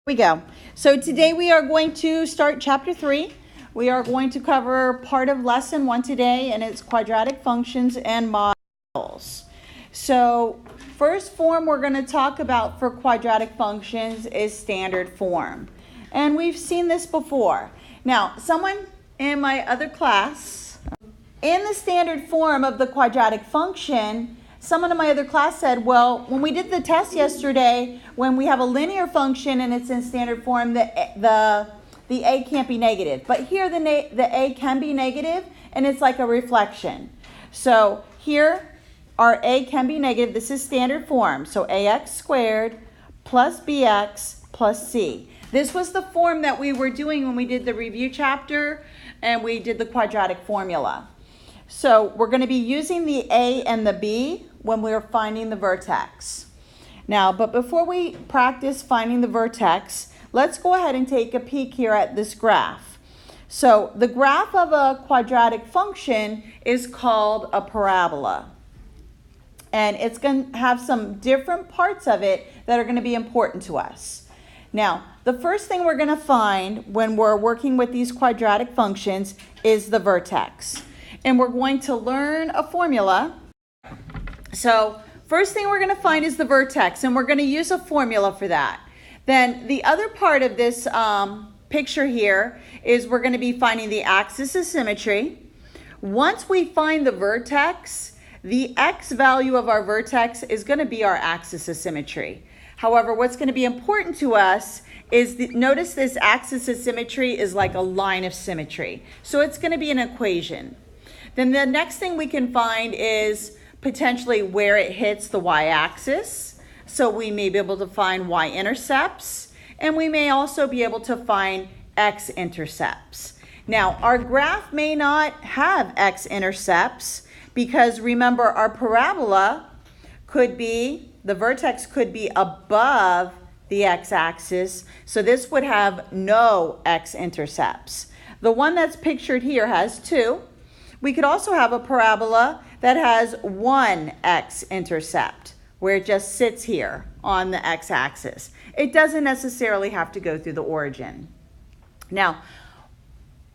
We go. So today we are going to start chapter 3. We are going to cover part of lesson 1 today, and it's quadratic functions and models. So first form we're going to talk about for quadratic functions is standard form. And we've seen this before. Now, someone in my other class, in the standard form of the quadratic function, someone in my other class said, well, when we did the test yesterday, when we have a linear function and it's in standard form, the a can't be negative. But here the a can be negative, and it's like a reflection. So here our a can be negative. This is standard form. So ax squared plus bx plus c. This was the form that we were doing when we did the review chapter and we did the quadratic formula. So we're going to be using the a and the b when we're finding the vertex. Now, but before we practice finding the vertex, let's go ahead and take a peek here at this graph. So the graph of a quadratic function is called a parabola. And it's going to have some different parts of it that are going to be important to us. Now, the first thing we're going to find when we're working with these quadratic functions is the vertex. And we're going to learn a formula. So first thing we're going to find is the vertex, and we're going to use a formula for that. Then the other part of this picture here is we're going to be finding the axis of symmetry. Once we find the vertex, the x value of our vertex is going to be our axis of symmetry. However, what's going to be important to us is, notice this axis of symmetry is like a line of symmetry. So it's going to be an equation. Then the next thing we can find is potentially where it hits the y-axis. So we may be able to find y-intercepts, and we may also be able to find x-intercepts. Now, our graph may not have x-intercepts because remember our parabola could be, the vertex could be above the x-axis, so this would have no x-intercepts. The one that's pictured here has 2. We could also have a parabola that has 1 x-intercept, where it just sits here on the x-axis. It doesn't necessarily have to go through the origin. Now,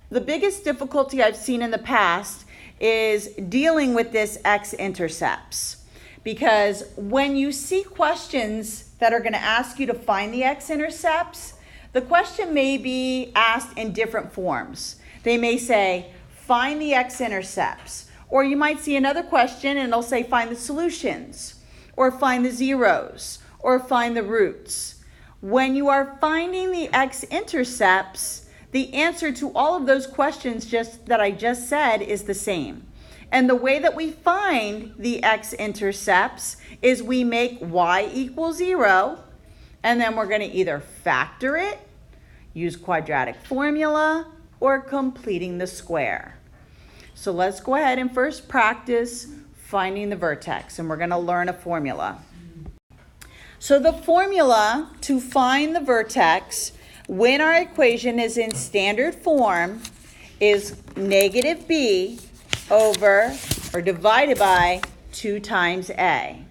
the biggest difficulty I've seen in the past is dealing with this x-intercepts. Because when you see questions that are going to ask you to find the x-intercepts, the question may be asked in different forms. They may say, find the x-intercepts. Or you might see another question and it'll say, find the solutions, or find the zeros, or find the roots. When you are finding the x-intercepts, the answer to all of those questions that I just said is the same. And the way that we find the x-intercepts is we make y equal 0, and then we're going to either factor it, use quadratic formula, or completing the square. So let's go ahead and first practice finding the vertex, and we're going to learn a formula. So the formula to find the vertex when our equation is in standard form is negative b over or divided by 2 times a.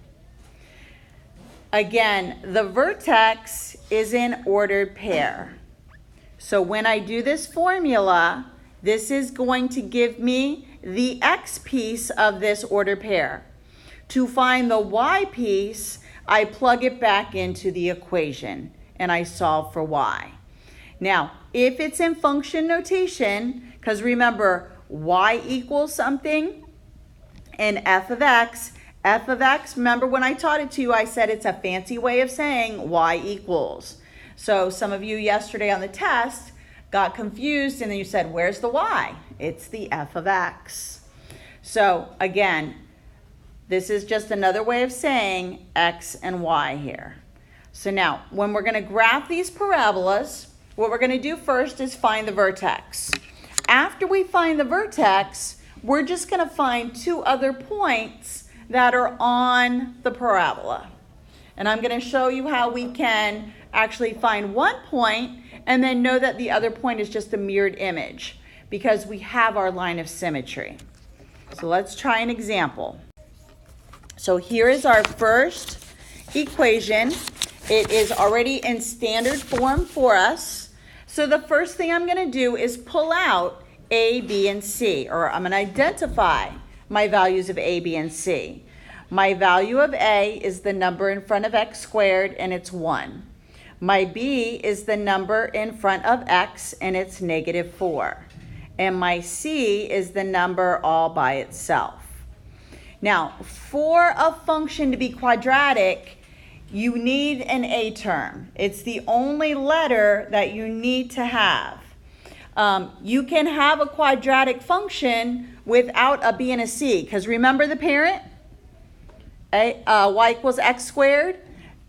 Again, the vertex is in ordered pair. So when I do this formula, this is going to give me the x piece of this ordered pair. To find the y piece, I plug it back into the equation and I solve for y. Now, if it's in function notation, because remember, y equals something, and f of x, remember when I taught it to you, I said it's a fancy way of saying y equals. So some of you yesterday on the test got confused and then you said, where's the y? It's the f of x. So again, this is just another way of saying x and y here. So now, when we're going to graph these parabolas, what we're going to do first is find the vertex. After we find the vertex, we're just going to find 2 other points that are on the parabola. And I'm going to show you how we can actually find one point and then know that the other point is just a mirrored image because we have our line of symmetry. So let's try an example. So here is our first equation, It is already in standard form for us. So the first thing I'm going to do is pull out A, B, and C, or I'm going to identify my values of A, B, and C. My value of A is the number in front of x squared, and it's 1. My B is the number in front of x, and it's -4. And my C is the number all by itself. Now, for a function to be quadratic, you need an A term. It's the only letter that you need to have. You can have a quadratic function without a B and a C, because remember the parent? Y equals x squared,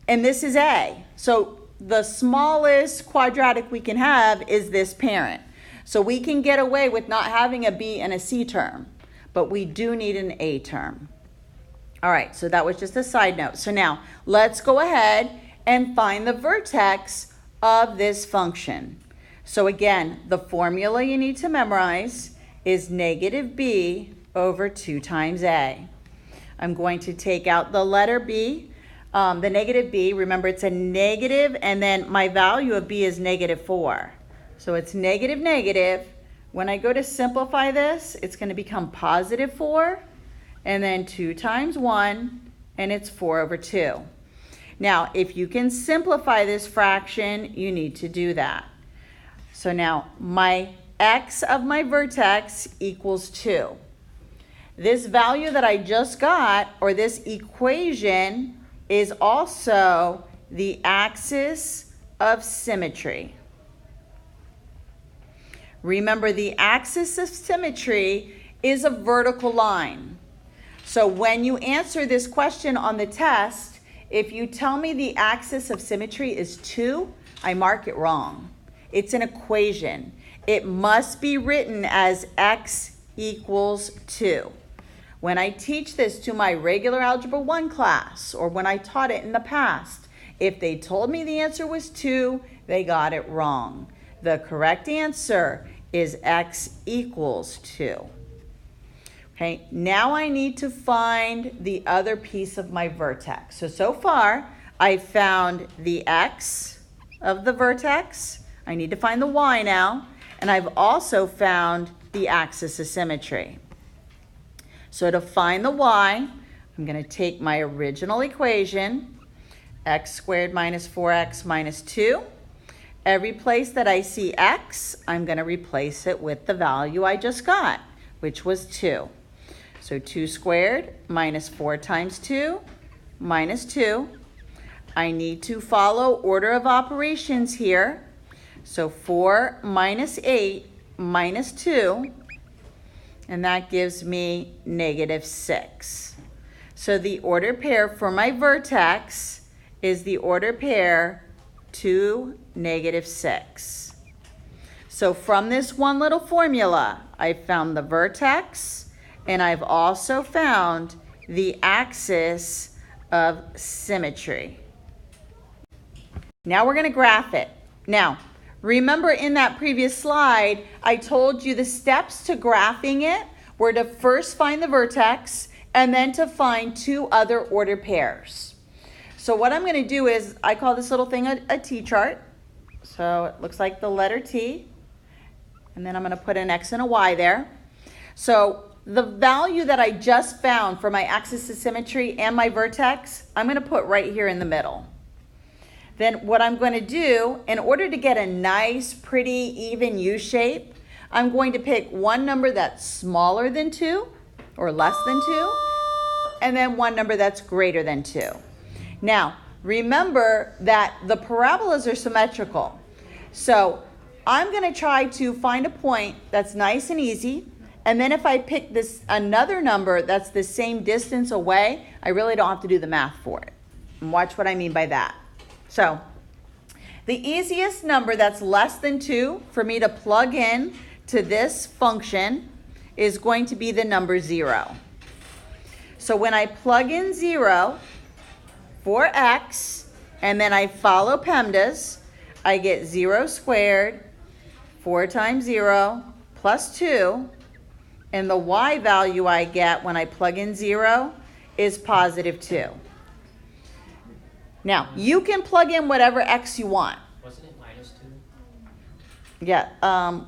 and this is A. So the smallest quadratic we can have is this parent. So we can get away with not having a B and a C term, but we do need an A term. All right, so that was just a side note. So now let's go ahead and find the vertex of this function. So again, the formula you need to memorize is -b over 2 times A. I'm going to take out the letter B, the -b. Remember, it's a negative, and then my value of B is -4. So it's negative, negative. When I go to simplify this, it's going to become +4, and then 2 times 1, and it's 4 over 2. Now, if you can simplify this fraction, you need to do that. So now, my x of my vertex equals 2. This value that I just got, or this equation, is also the axis of symmetry. Remember, the axis of symmetry is a vertical line. So when you answer this question on the test, if you tell me the axis of symmetry is 2, I mark it wrong. It's an equation. It must be written as x equals 2. When I teach this to my regular Algebra 1 class, or when I taught it in the past, if they told me the answer was 2, they got it wrong. The correct answer is x equals 2. Okay, now I need to find the other piece of my vertex. So far, I found the x of the vertex. I need to find the y now. And I've also found the axis of symmetry. So to find the y, I'm going to take my original equation, x squared minus 4x minus 2. Every place that I see x, I'm going to replace it with the value I just got, which was 2. So 2 squared minus 4 times 2 minus 2. I need to follow order of operations here. So 4 minus 8 minus 2, and that gives me -6. So the order pair for my vertex is the order pair 2, -6. So from this one little formula, I found the vertex, and I've also found the axis of symmetry. Now we're going to graph it. Now, remember in that previous slide, I told you the steps to graphing it were to first find the vertex and then to find 2 other order pairs. So what I'm going to do is, I call this little thing a T-chart. So it looks like the letter T. And then I'm going to put an X and a Y there. So the value that I just found for my axis of symmetry and my vertex, I'm going to put right here in the middle. Then what I'm going to do, in order to get a nice, pretty, even U shape, I'm going to pick one number that's smaller than 2 or less than 2, and then one number that's greater than 2. Now, remember that the parabolas are symmetrical. So I'm going to try to find a point that's nice and easy, and then if I pick this another number that's the same distance away, I really don't have to do the math for it. And watch what I mean by that. So the easiest number that's less than 2 for me to plug in to this function is going to be the number 0. So when I plug in 0 for x, and then I follow PEMDAS, I get 0 squared, 4 times 0, plus 2, and the y value I get when I plug in 0 is positive 2. Now, you can plug in whatever x you want. Wasn't it -2? Yeah,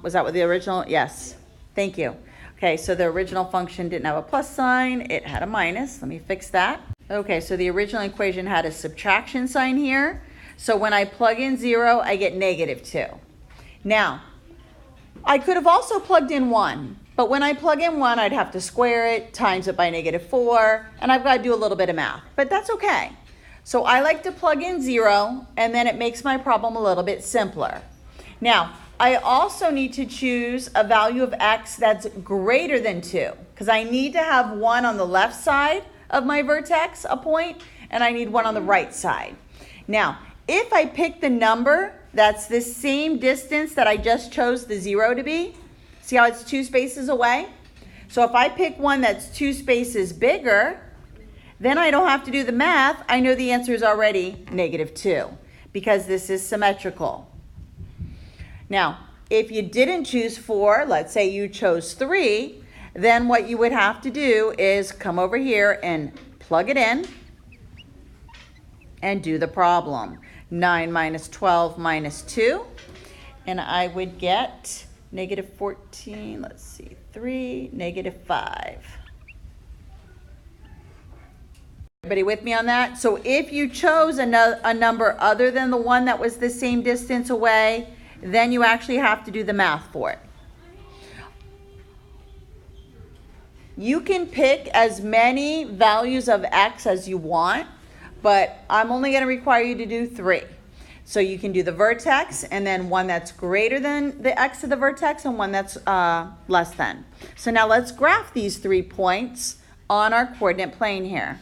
was that what the original? Yes. Thank you. Okay, so the original function didn't have a plus sign. It had a minus. Let me fix that. Okay, so the original equation had a subtraction sign here. So when I plug in 0, I get -2. Now, I could have also plugged in 1. But when I plug in 1, I'd have to square it, times it by -4, and I've got to do a little bit of math. But that's okay. So I like to plug in 0, and then it makes my problem a little bit simpler. Now, I also need to choose a value of x that's greater than 2, because I need to have 1 on the left side of my vertex, a point, and I need 1 on the right side. Now, if I pick the number that's the same distance that I just chose the 0 to be, see how it's 2 spaces away? So if I pick one that's 2 spaces bigger, then I don't have to do the math. I know the answer is already -2 because this is symmetrical. Now, if you didn't choose 4, let's say you chose 3, then what you would have to do is come over here and plug it in and do the problem. 9 minus 12 minus 2, and I would get -14, let's see, 3, -5. Everybody with me on that? So if you chose a number other than the one that was the same distance away, then you actually have to do the math for it. You can pick as many values of x as you want, but I'm only going to require you to do 3. So you can do the vertex and then one that's greater than the x of the vertex and one that's less than. So now let's graph these 3 points on our coordinate plane here.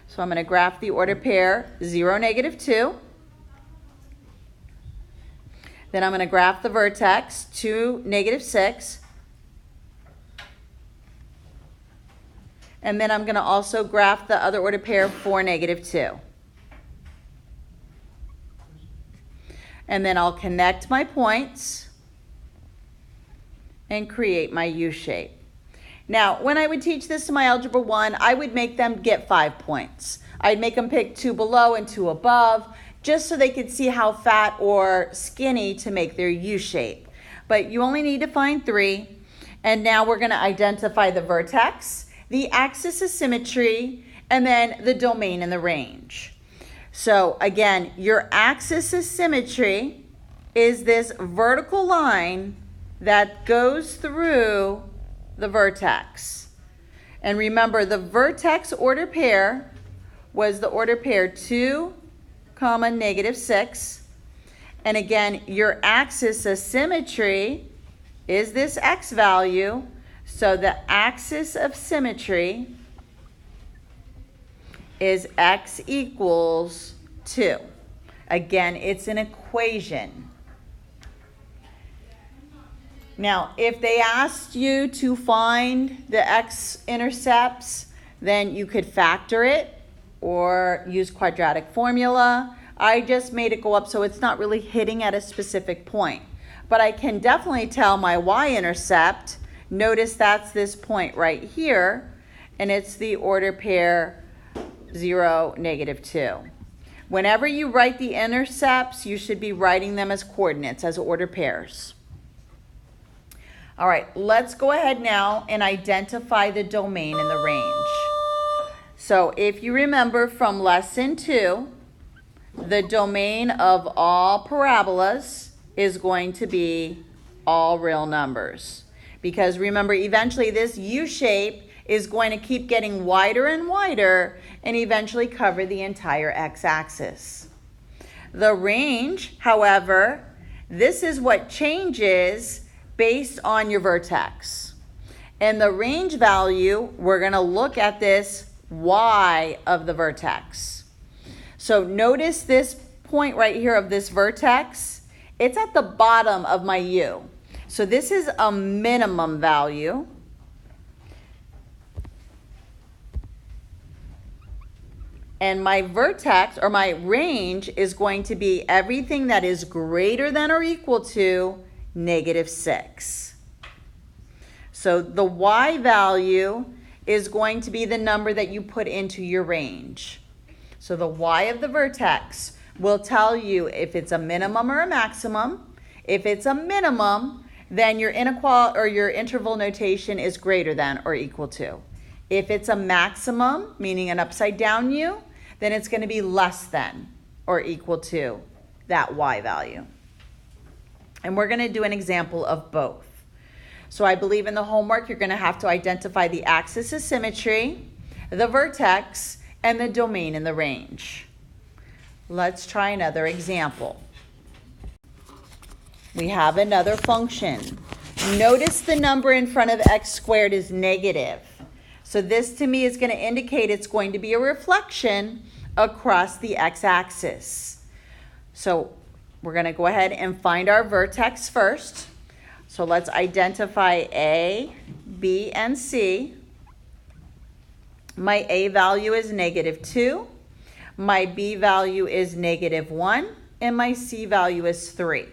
So I'm going to graph the order pair 0, -2. Then I'm going to graph the vertex 2, -6. And then I'm going to also graph the other order pair 4, -2. And then I'll connect my points and create my U shape. Now, when I would teach this to my Algebra 1, I would make them get 5 points. I'd make them pick 2 below and 2 above, just so they could see how fat or skinny to make their U shape. But you only need to find 3. And now we're going to identify the vertex, the axis of symmetry, and then the domain and the range. So again, your axis of symmetry is this vertical line that goes through the vertex. And remember, the vertex order pair was the order pair 2, -6. And again, your axis of symmetry is this x value. So the axis of symmetry is x equals 2. Again, it's an equation. Now, if they asked you to find the x-intercepts, then you could factor it or use quadratic formula. I just made it go up so it's not really hitting at a specific point. But I can definitely tell my y-intercept. Notice that's this point right here, and it's the order pair 0, -2. Whenever you write the intercepts, you should be writing them as coordinates, as order pairs. All right, let's go ahead now and identify the domain and the range. So if you remember from lesson 2, the domain of all parabolas is going to be all real numbers. Because remember, eventually this U shape is going to keep getting wider and wider and eventually cover the entire x-axis. The range, however, this is what changes based on your vertex. And the range value, we're going to look at this y of the vertex. So notice this point right here of this vertex. It's at the bottom of my U. So this is a minimum value. And my vertex, or my range, is going to be everything that is greater than or equal to -6. So the y value is going to be the number that you put into your range. So the y of the vertex will tell you if it's a minimum or a maximum. If it's a minimum, then your inequality or your interval notation is greater than or equal to. If it's a maximum, meaning an upside down u, then it's going to be less than or equal to that y value. And we're going to do an example of both. So I believe in the homework you're going to have to identify the axis of symmetry, the vertex, and the domain in the range. Let's try another example. We have another function. Notice the number in front of x squared is negative. So this to me is going to indicate it's going to be a reflection across the x-axis. So we're going to go ahead and find our vertex first. So let's identify A, B, and C. My A value is -2. My B value is -1. And my C value is 3.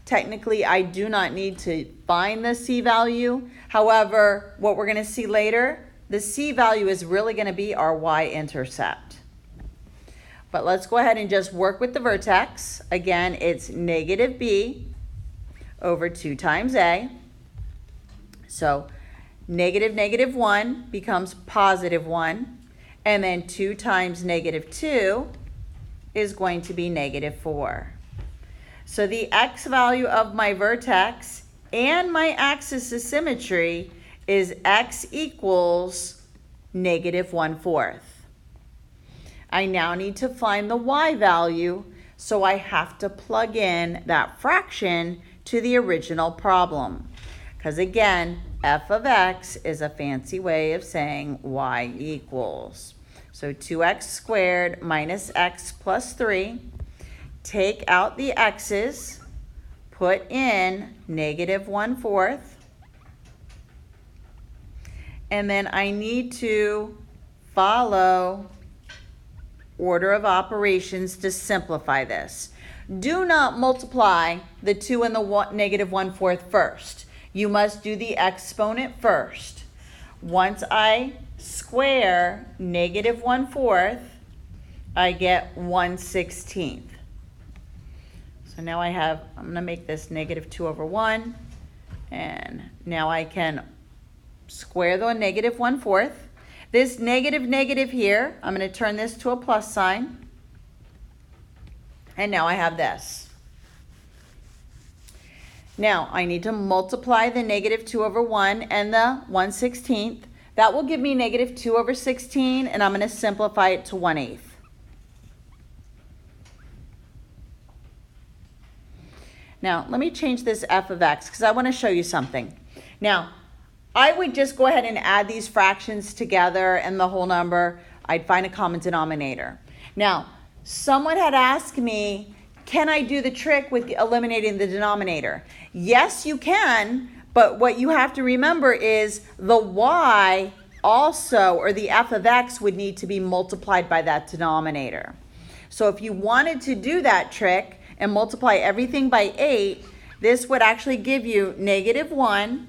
Technically, I do not need to find the C value. However, what we're going to see later, the C value is really going to be our y-intercept. But let's go ahead and just work with the vertex. Again, it's -b over 2 times A. So -1 becomes +1. And then 2 times -2 is going to be -4. So the x value of my vertex and my axis of symmetry is x equals -1/4. I now need to find the y value, so I have to plug in that fraction to the original problem. Because again, f of x is a fancy way of saying y equals. So 2x squared minus x plus 3. Take out the x's, put in -1/4. And then I need to follow order of operations to simplify this. Do not multiply the 2 and the -1/4 first. You must do the exponent first. Once I square -1/4, I get 1/16. So now I'm going to make this -2/1. And now I can square the -1/4. This negative here, I'm going to turn this to a plus sign. And now I have this. Now I need to multiply the -2/1 and the 1/16. That will give me -2/16, and I'm going to simplify it to 1/8. Now, let me change this f of x because I want to show you something. Now, I would just go ahead and add these fractions together and the whole number. I'd find a common denominator. Now, someone had asked me, can I do the trick with eliminating the denominator? Yes, you can, but what you have to remember is the y also, or the f of x, would need to be multiplied by that denominator. So if you wanted to do that trick and multiply everything by 8, this would actually give you -1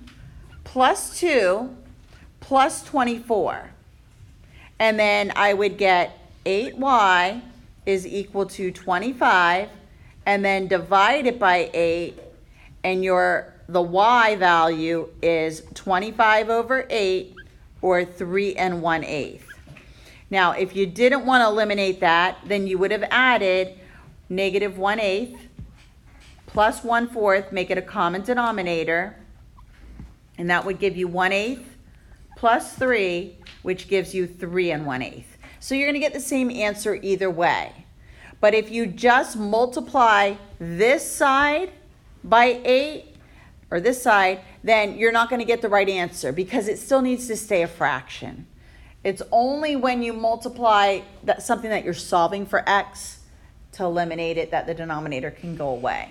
plus 2 plus 24. And then I would get 8y is equal to 25, and then divide it by 8, and the y value is 25/8, or 3 1/8. Now, if you didn't want to eliminate that, then you would have added -1/8 plus 1/4, make it a common denominator, and that would give you 1/8 plus 3, which gives you 3 1/8. So you're going to get the same answer either way. But if you just multiply this side by 8, or this side, then you're not going to get the right answer because it still needs to stay a fraction. It's only when you multiply something that you're solving for x to eliminate it that the denominator can go away.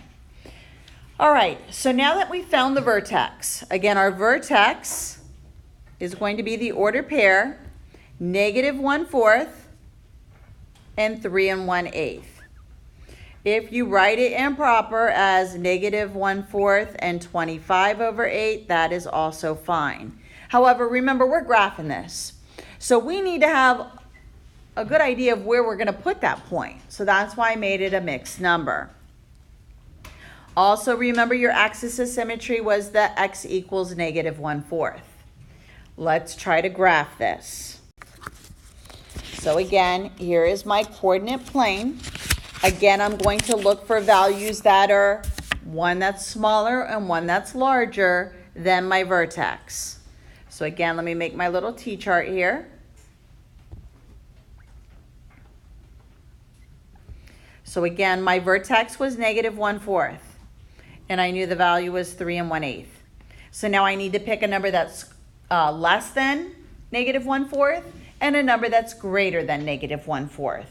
All right, so now that we found the vertex, again, our vertex is going to be the order pair, -1/4 and 3 1/8. If you write it improper as -1/4 and 25/8, that is also fine. However, remember, we're graphing this. So we need to have a good idea of where we're going to put that point. So that's why I made it a mixed number. Also, remember your axis of symmetry was the x equals negative 1/4. Let's try to graph this. So again, here is my coordinate plane. Again, I'm going to look for values that are one that's smaller and one that's larger than my vertex. So again, let me make my little T-chart here. So again, my vertex was negative 1/4, and I knew the value was 3 1/8. So now I need to pick a number that's less than negative 1/4 and a number that's greater than negative 1/4.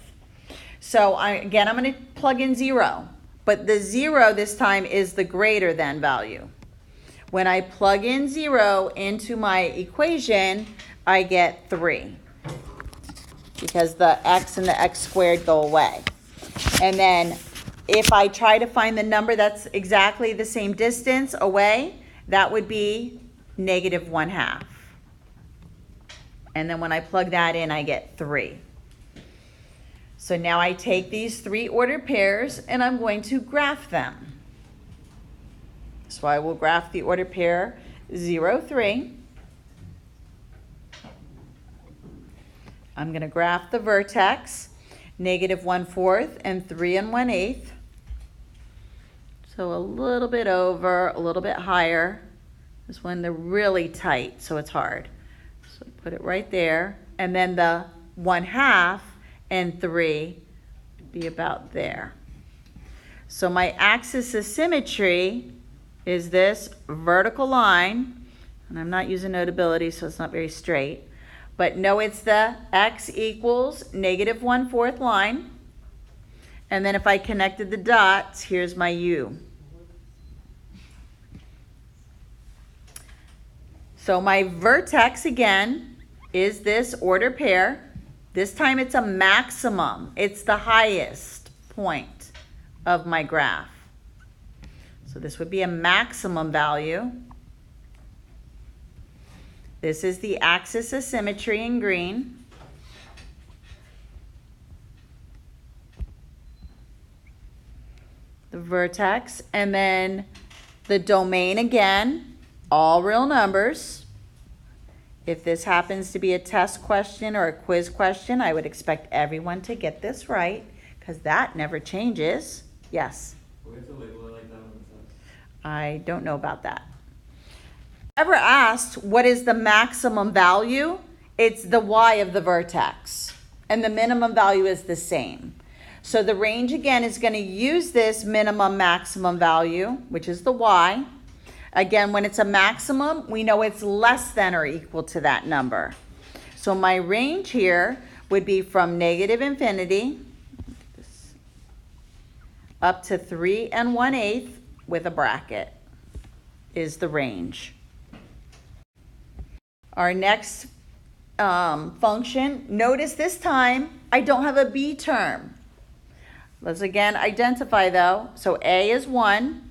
So again, I'm going to plug in 0, but the 0 this time is the greater than value. When I plug in 0 into my equation, I get 3 because the x and the x squared go away. And then if I try to find the number that's exactly the same distance away, that would be negative 1/2. And then when I plug that in, I get 3. So now I take these 3 ordered pairs and I'm going to graph them. So I will graph the ordered pair 0, 3. I'm going to graph the vertex negative 1/4 and 3 1/8. So a little bit over, a little bit higher. This one, they're really tight, so it's hard. So put it right there. And then the 1/2 and 3 be about there. So my axis of symmetry is this vertical line. And I'm not using notability, so it's not very straight. But no, it's the x equals negative 1/4 line. And then if I connected the dots, here's my u. So my vertex, again, is this ordered pair. This time it's a maximum. It's the highest point of my graph. So this would be a maximum value. This is the axis of symmetry in green. The vertex, and then the domain again, all real numbers. If this happens to be a test question or a quiz question, I would expect everyone to get this right because that never changes. Yes? Do we have to label it like that on the test? I don't know about that. Ever asked what is the maximum value? It's the y of the vertex, and the minimum value is the same. So the range again is going to use this minimum maximum value, which is the y. Again, when it's a maximum, we know it's less than or equal to that number. So my range here would be from negative infinity up to 3 1/8 with a bracket is the range. Our next function, notice this time I don't have a b term. Let's again identify though. So a is 1,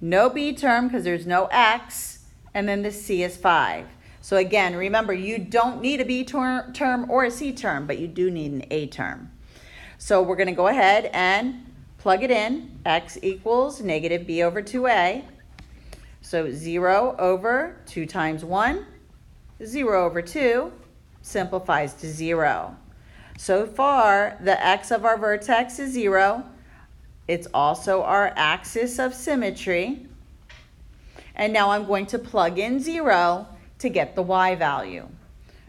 no b term because there's no x, and then the c is 5. So again, remember, you don't need a b term or a c term, but you do need an a term. So we're going to go ahead and plug it in. X equals negative b over 2a. So 0 over 2 times 1. 0 over 2 simplifies to 0. So far, the x of our vertex is 0. It's also our axis of symmetry. And now I'm going to plug in 0 to get the y value.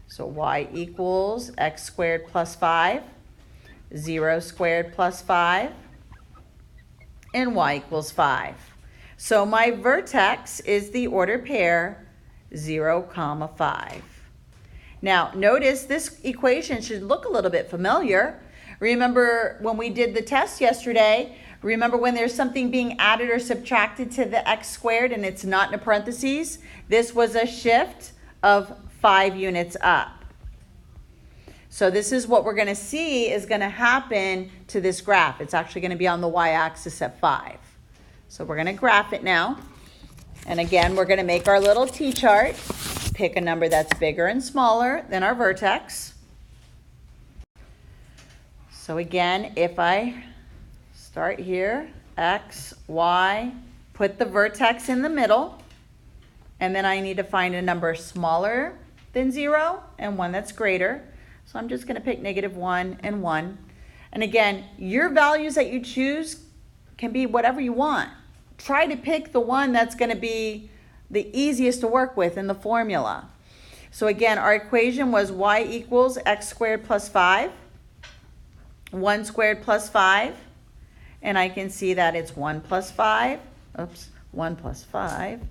So y equals x squared plus 5, 0 squared plus 5, and y equals 5. So my vertex is the ordered pair 0, 5. Now, notice this equation should look a little bit familiar. Remember when we did the test yesterday, remember when there's something being added or subtracted to the x squared and it's not in a parentheses? This was a shift of 5 units up. So this is what we're going to see is going to happen to this graph. It's actually going to be on the y-axis at 5. So we're going to graph it now. And again, we're going to make our little T-chart. Pick a number that's bigger and smaller than our vertex. So again, if I start here, x, y, put the vertex in the middle, and then I need to find a number smaller than 0 and one that's greater. So I'm just going to pick -1 and 1. And again, your values that you choose can be whatever you want. Try to pick the one that's going to be the easiest to work with in the formula. So again, our equation was y equals x squared plus 5, 1 squared plus 5, and I can see that it's 1 plus 5, 1 plus 5,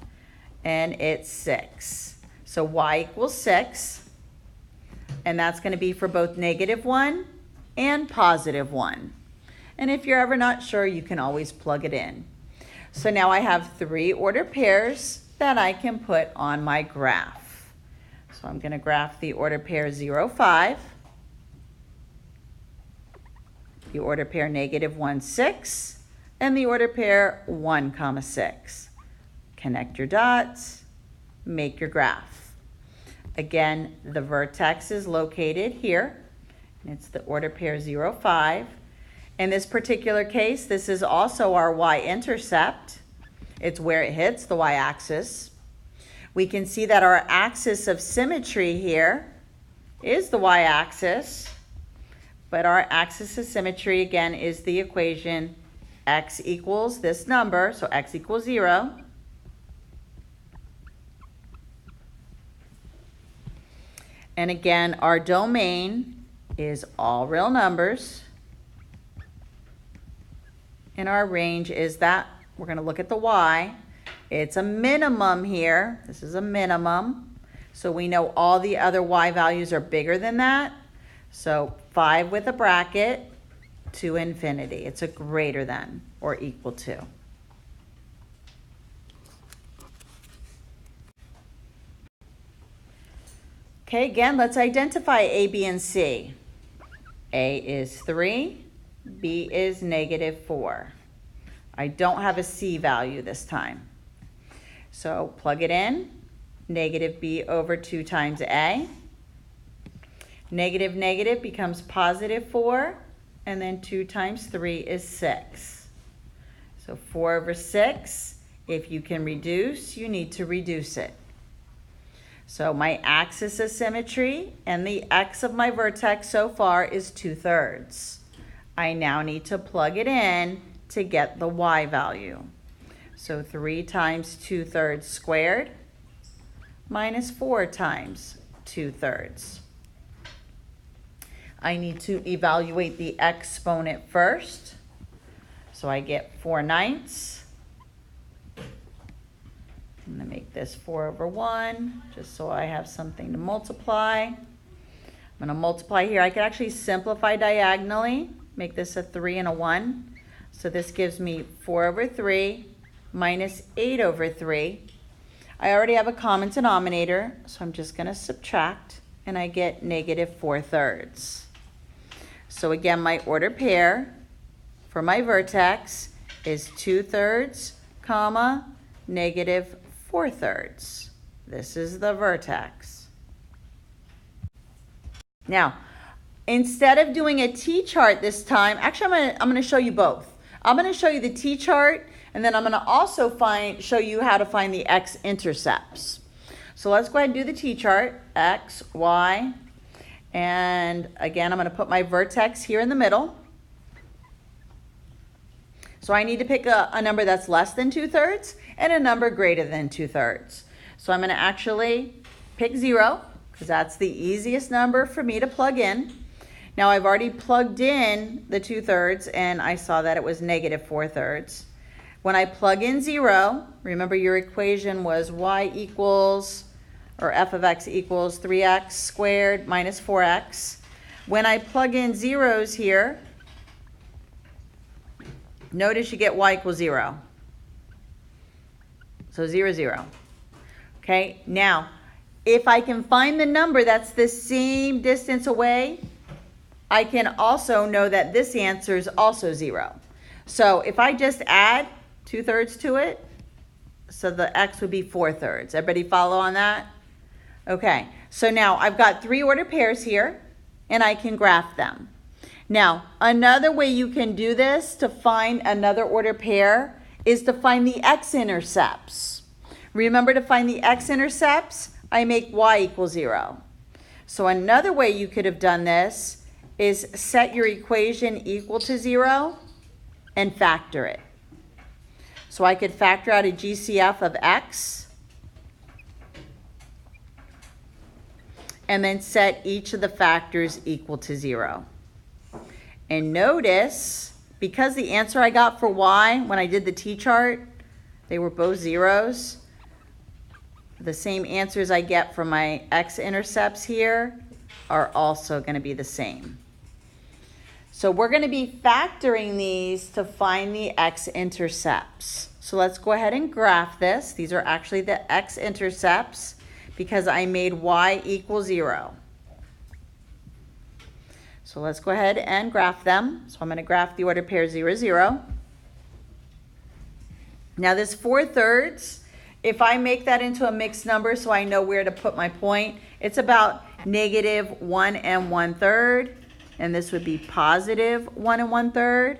and it's 6. So y equals 6, and that's going to be for both -1 and +1. And if you're ever not sure, you can always plug it in. So now I have 3 ordered pairs that I can put on my graph. So I'm going to graph the ordered pair 0, 5, the ordered pair -1, 6, and the ordered pair 1, 6. Connect your dots, make your graph. Again, the vertex is located here, and it's the ordered pair 0, 5. In this particular case, this is also our y-intercept. It's where it hits the y-axis. We can see that our axis of symmetry here is the y-axis, but our axis of symmetry, again, is the equation x equals this number, so x equals 0. And again, our domain is all real numbers. And our range is that, we're going to look at the y. It's a minimum here. This is a minimum. So we know all the other y values are bigger than that. So 5 with a bracket to infinity. It's a greater than or equal to. Okay, again, let's identify A, B, and C. A is 3, B is -4. I don't have a C value this time. So plug it in, -b over 2 times A. Negative, negative becomes +4, and then 2 times 3 is 6. So 4 over 6, if you can reduce, you need to reduce it. So my axis of symmetry and the x of my vertex so far is 2/3. I now need to plug it in to get the y value. So 3 times 2/3 squared minus 4 times 2/3. I need to evaluate the exponent first. So I get 4/9. I'm going to make this 4 over 1, just so I have something to multiply. I'm going to multiply here. I could actually simplify diagonally, make this a 3 and a 1. So this gives me 4 over 3 minus 8 over 3. I already have a common denominator, so I'm just going to subtract, and I get -4/3. So again, my ordered pair for my vertex is 2/3, comma, -4/3. This is the vertex. Now, instead of doing a T-chart this time, actually I'm going to show you both. I'm going to show you the T-chart, and then I'm going to also show you how to find the x-intercepts. So let's go ahead and do the T-chart, x, y, and again, I'm going to put my vertex here in the middle. So I need to pick a number that's less than 2/3 and a number greater than 2/3. So I'm going to actually pick 0, because that's the easiest number for me to plug in. Now I've already plugged in the 2/3, and I saw that it was -4/3. When I plug in 0, remember your equation was y equals, or f of x equals 3x squared minus 4x. When I plug in zeros here, notice you get y equals 0. So 0, 0. Okay, now, if I can find the number that's the same distance away, I can also know that this answer is also 0. So if I just add 2/3 to it, so the x would be 4/3. Everybody follow on that? Okay, so now I've got 3 ordered pairs here, and I can graph them. Now, another way you can do this to find another ordered pair is to find the x-intercepts. Remember, to find the x-intercepts, I make y equals 0. So another way you could have done this is set your equation equal to 0 and factor it. So I could factor out a GCF of x and then set each of the factors equal to 0. And notice, because the answer I got for y when I did the t-chart, they were both zeros, the same answers I get from my x-intercepts here are also going to be the same. So we're going to be factoring these to find the x-intercepts. So let's go ahead and graph this. These are actually the x-intercepts because I made y equal 0. So let's go ahead and graph them. So I'm going to graph the ordered pair 0, 0. Now this 4/3, if I make that into a mixed number so I know where to put my point, it's about -1 1/3, and this would be +1 1/3.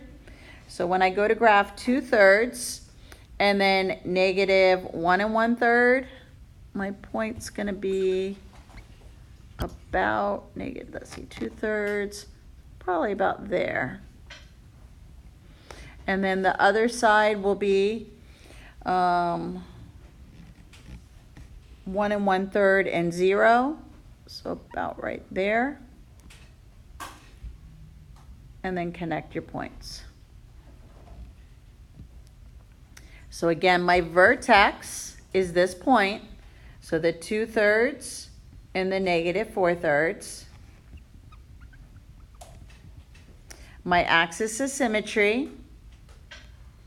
So when I go to graph 2/3 and then -1 1/3, my point's going to be about let's see, 2/3, probably about there. And then the other side will be 1 1/3 and 0, so about right there. And then connect your points. So again, my vertex is this point, so the 2/3 and the -4/3. My axis of symmetry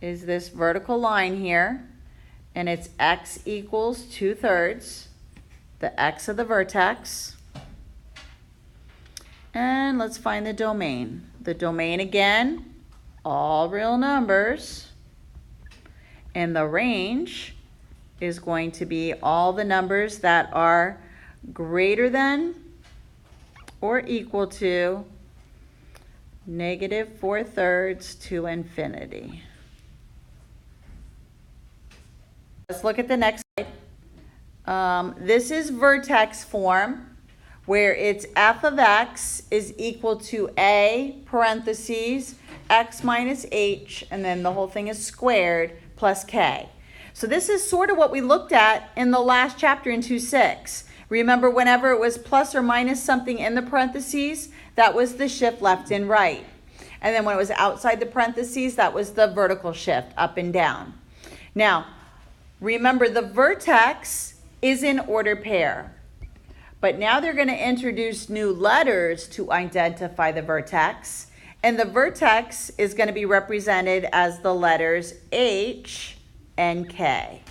is this vertical line here, and it's x equals 2/3, the x of the vertex. And let's find the domain. The domain, again, all real numbers, and the range is going to be all the numbers that are greater than or equal to -4/3 to infinity. Let's look at the next slide. This is vertex form, where it's f of x is equal to a parentheses x minus h, and then the whole thing is squared plus k. So this is sort of what we looked at in the last chapter in 2.6. Remember, whenever it was plus or minus something in the parentheses, that was the shift left and right. And then when it was outside the parentheses, that was the vertical shift up and down. Now, remember, the vertex is in ordered pair. But now they're going to introduce new letters to identify the vertex. And the vertex is going to be represented as the letters H and K.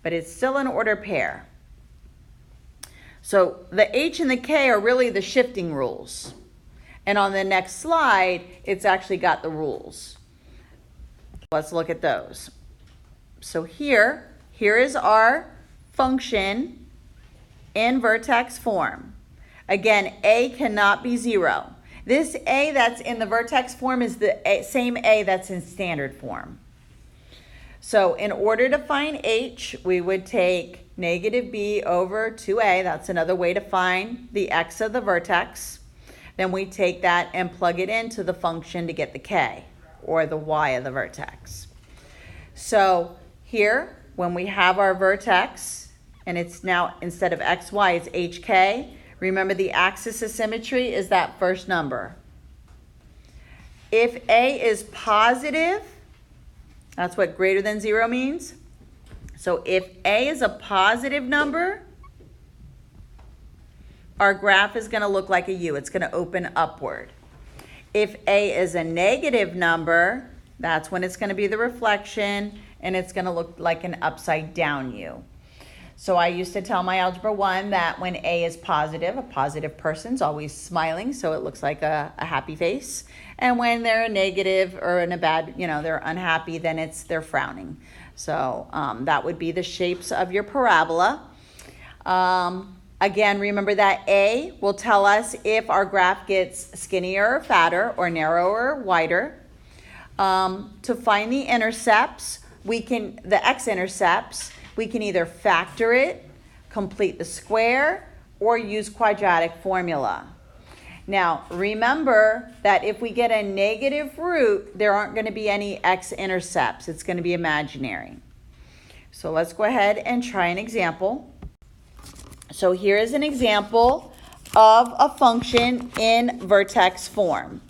But it's still an ordered pair. So the H and the K are really the shifting rules. And on the next slide, it's actually got the rules. Let's look at those. So here is our function in vertex form. Again, A cannot be 0. This A that's in the vertex form is the same A that's in standard form. So in order to find H, we would take -b over 2a. That's another way to find the x of the vertex. Then we take that and plug it into the function to get the k, or the y of the vertex. So here, when we have our vertex, and it's now, instead of xy, it's hk, remember the axis of symmetry is that first number. If a is positive, that's what greater than 0 means. So if a is a positive number, our graph is going to look like a U. It's going to open upward. If a is a negative number, that's when it's going to be the reflection, and it's going to look like an upside down U. So I used to tell my Algebra 1 that when a is positive, a positive person's always smiling, so it looks like a happy face. And when they're a negative or in a bad, they're unhappy, then they're frowning. So that would be the shapes of your parabola. Again, remember that A will tell us if our graph gets skinnier or fatter or narrower or wider. To find the intercepts, the x-intercepts, we can either factor it, complete the square, or use quadratic formula. Now, remember that if we get a negative root, there aren't going to be any x-intercepts. It's going to be imaginary. So let's go ahead and try an example. So here is an example of a function in vertex form.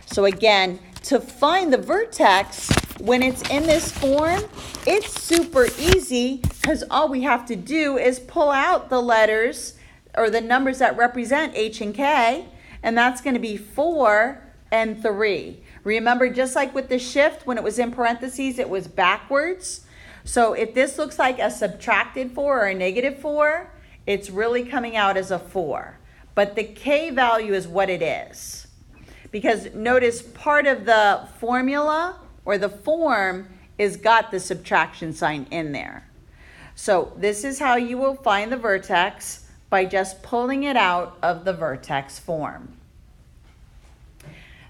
So again, to find the vertex, when it's in this form, it's super easy because all we have to do is pull out the letters or the numbers that represent H and K, and that's going to be 4 and 3. Remember, just like with the shift, when it was in parentheses, it was backwards. So if this looks like a subtracted 4 or a negative 4, it's really coming out as a 4. But the K value is what it is. Because notice part of the formula or the form is got the subtraction sign in there. So this is how you will find the vertex, by just pulling it out of the vertex form.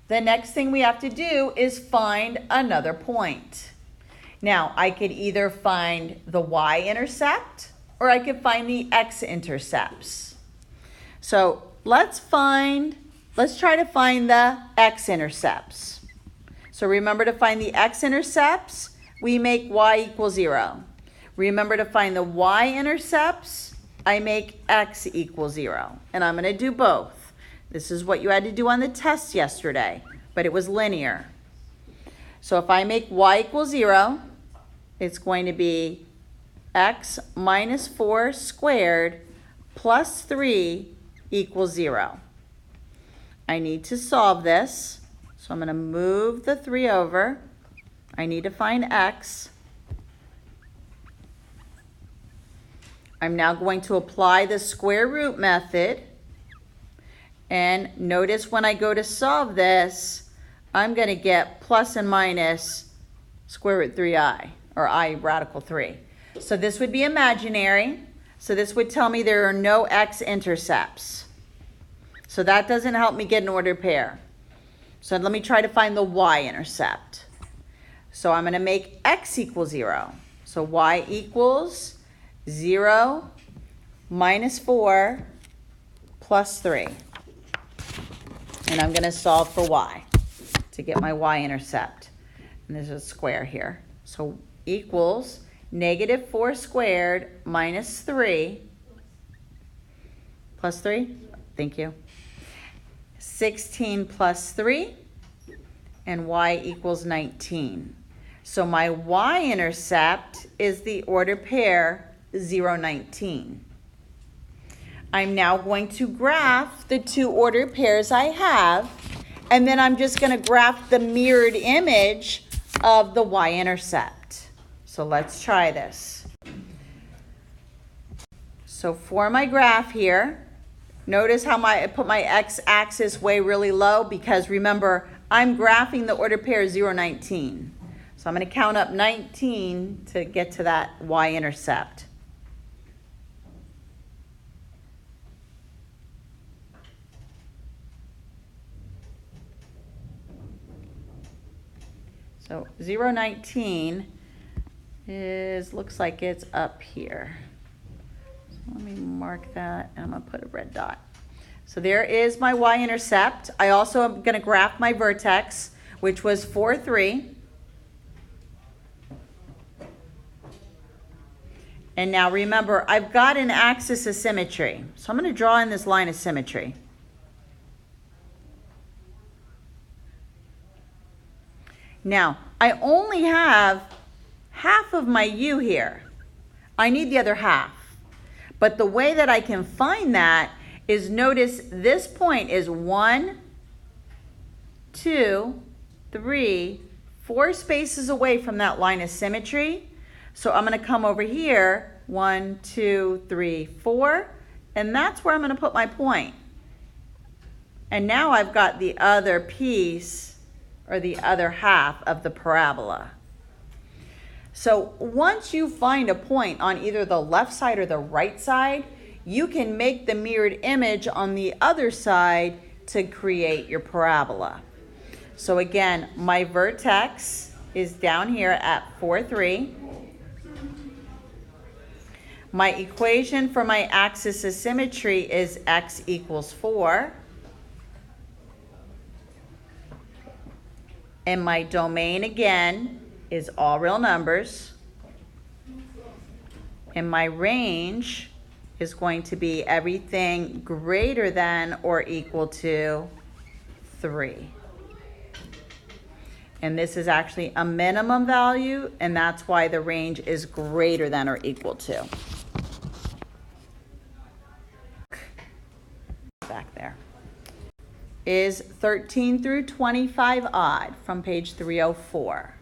The next thing we have to do is find another point. Now, I could either find the y-intercept or I could find the x-intercepts. So let's try to find the x-intercepts. So remember, to find the x-intercepts, we make y equals 0. Remember, to find the y-intercepts, I make x equals 0. And I'm going to do both. This is what you had to do on the test yesterday, but it was linear. So if I make y equals 0, it's going to be x minus 4 squared plus 3 equals 0. I need to solve this, so I'm going to move the 3 over. I need to find x. I'm now going to apply the square root method. And notice when I go to solve this, I'm going to get plus and minus square root 3i, or I radical 3. So this would be imaginary. So this would tell me there are no x-intercepts. So that doesn't help me get an ordered pair. So let me try to find the y-intercept. So I'm going to make x equals 0. So y equals 0 minus 4 plus 3. And I'm going to solve for y to get my y-intercept. And there's a square here. So equals negative 4 squared minus 3 plus 3. Thank you. 16 plus 3, and y equals 19. So my y-intercept is the ordered pair 0, 19. I'm now going to graph the two ordered pairs I have, and then I'm just going to graph the mirrored image of the y-intercept. So let's try this. So for my graph here, notice how I put my x-axis way really low, because remember, I'm graphing the ordered pair 0, 19. So I'm going to count up 19 to get to that y-intercept. So 0, 19 looks like it's up here. So let me mark that, and I'm going to put a red dot. So there is my y-intercept. I also am going to graph my vertex, which was 4, 3. And now remember, I've got an axis of symmetry. So I'm going to draw in this line of symmetry. Now, I only have half of my u here. I need the other half. But the way that I can find that is, notice this point is 1, 2, 3, 4 spaces away from that line of symmetry. So I'm going to come over here, 1, 2, 3, 4, and that's where I'm going to put my point. And now I've got the other piece, or the other half of the parabola. So once you find a point on either the left side or the right side, you can make the mirrored image on the other side to create your parabola. So again, my vertex is down here at 4, 3. My equation for my axis of symmetry is x equals 4. And my domain again is all real numbers. And my range is going to be everything greater than or equal to 3. And this is actually a minimum value, and that's why the range is greater than or equal to. Back there. Is 13 through 25 odd from page 304?